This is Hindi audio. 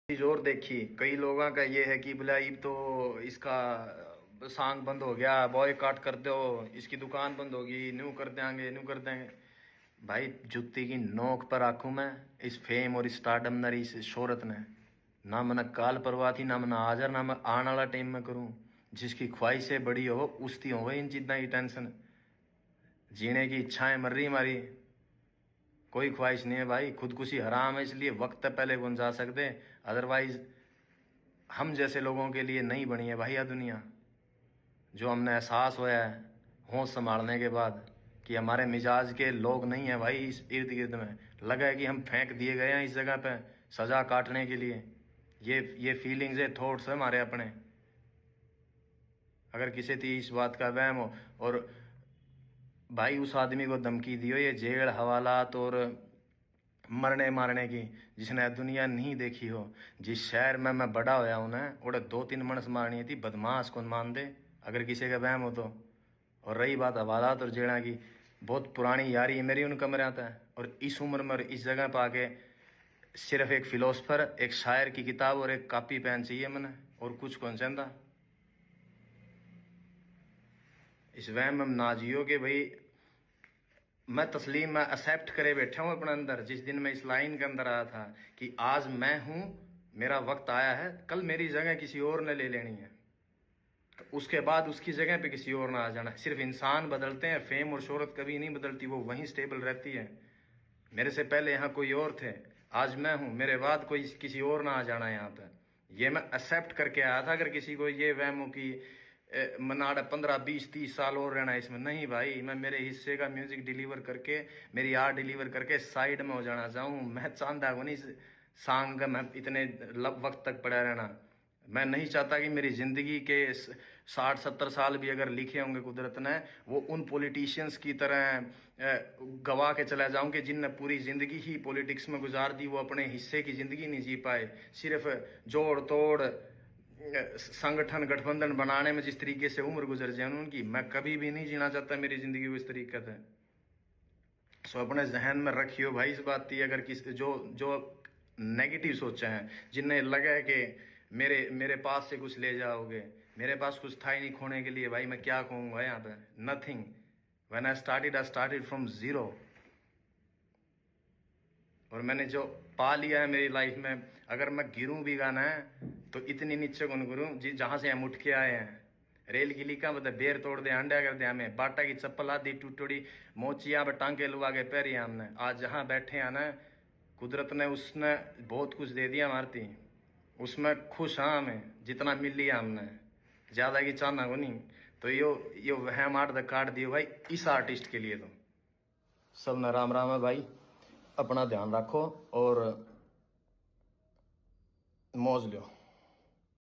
चीज और देखी, कई लोगों का ये है कि बोला ये तो इसका सॉन्ग बंद हो गया, बॉयकॉट कर दो, इसकी दुकान बंद होगी, न्यू कर देंगे, न्यू कर देंगे। भाई जूती की नोक पर आंखू मैं इस फेम और स्टारडम न इस शोहरत ने, ना मन काल परवाह थी, ना मन हाजर, ना मैं आने वाला टाइम में करूं। जिसकी ख्वाहिशें बड़ी हो उसकी हो इन चीज़ों की टेंशन। जीने की इच्छाएं मर रही हमारी, कोई ख्वाहिश नहीं है भाई। खुदकुशी हराम है, इसलिए वक्त पहले कौन जा सकते, अदरवाइज हम जैसे लोगों के लिए नहीं बनी है भाई यह दुनिया। जो हमने एहसास होया है होश संभालने के बाद कि हमारे मिजाज के लोग नहीं है भाई इस इर्द गिर्द में, लगा है कि हम फेंक दिए गए हैं इस जगह पे सजा काटने के लिए। ये फीलिंग्स है, थॉट्स है हमारे अपने। अगर किसी थी इस बात का वहम हो और भाई उस आदमी को धमकी दियो ये जेल हवालात और मरने मारने की, जिसने दुनिया नहीं देखी हो। जिस शहर में मैं बड़ा होया हूं ना, उड़े 2-3 मनस मारनी थी, बदमाश कौन मान दे अगर किसी का वहम हो तो। और रही बात हवालात और जेड़ा की, बहुत पुरानी यारी है मेरी उन कमरे था। और इस उम्र में और इस जगह पर आके सिर्फ एक फिलोसफर, एक शायर की किताब और एक कॉपी पेन चाहिए मैंने, और कुछ कौन चाहता। इस वहम में ना जियो कि भाई मैं तस्लीम में एक्सेप्ट करे बैठा हूं अपने अंदर। जिस दिन मैं इस लाइन के अंदर आया था कि आज मैं हूं, मेरा वक्त आया है, कल मेरी जगह किसी और ने ले लेनी है, तो उसके बाद उसकी जगह पे किसी और ना आ जाना है। सिर्फ इंसान बदलते हैं, फेम और शोहरत कभी नहीं बदलती, वो वहीं स्टेबल रहती है। मेरे से पहले यहाँ कोई और थे, आज मैं हूं, मेरे बाद कोई किसी और ना आ जाना यहाँ पे। ये मैं एक्सेप्ट करके आया था। अगर किसी को ये वहम हो कि मनाड़ा 15-20-30 साल और रहना है इसमें, नहीं भाई, मैं मेरे हिस्से का म्यूजिक डिलीवर करके, मेरी आर्ट डिलीवर करके साइड में हो जाना चाहूँ। मैं चाहता हूँ नहीं सॉन्ग में इतने वक्त तक पड़ा रहना। मैं नहीं चाहता कि मेरी जिंदगी के 60-70 साल भी अगर लिखे होंगे कुदरत ने, वो उन पॉलिटिशियंस की तरह गवा के चला जाऊं कि जिनने पूरी जिंदगी ही पॉलिटिक्स में गुजार दी, वो अपने हिस्से की जिंदगी नहीं जी पाए। सिर्फ जोड़ तोड़ संगठन गठबंधन बनाने में जिस तरीके से उम्र गुजर जाए उनकी, मैं कभी भी नहीं जीना चाहता मेरी जिंदगी को इस तरीके से। सो अपने जहन में रखियो भाई इस बात की। अगर किस जो जो नेगेटिव सोचे हैं, जिन्हें लगा है कि मेरे मेरे पास से कुछ ले जाओगे, मेरे पास कुछ था ही नहीं खोने के लिए, भाई मैं क्या कहूँगा यहाँ पे, nothing. When I started from zero. और मैंने जो पा लिया है मेरी लाइफ में, अगर मैं गिरूं भी गाना है तो इतनी नीचे कौन गिरूं जी जहां से हम उठ के आए हैं। रेल की लीका मतलब बेर तोड़ दे, अंडा कर दे हमें, बाटा की चप्पल आधी टूटोड़ी मोचिया पे टांके लुआ के पैरी हमने। आज जहां बैठे हैं ना, कुदरत ने उसने बहुत कुछ दे दिया मारती, उसमें खुश हाँ हमें जितना मिल लिया हमने, ज्यादा की चाहना को नहीं। तो यो वह मार काट दियो भाई इस आर्टिस्ट के लिए। तो सब न राम राम है भाई, अपना ध्यान रखो और मौज लो।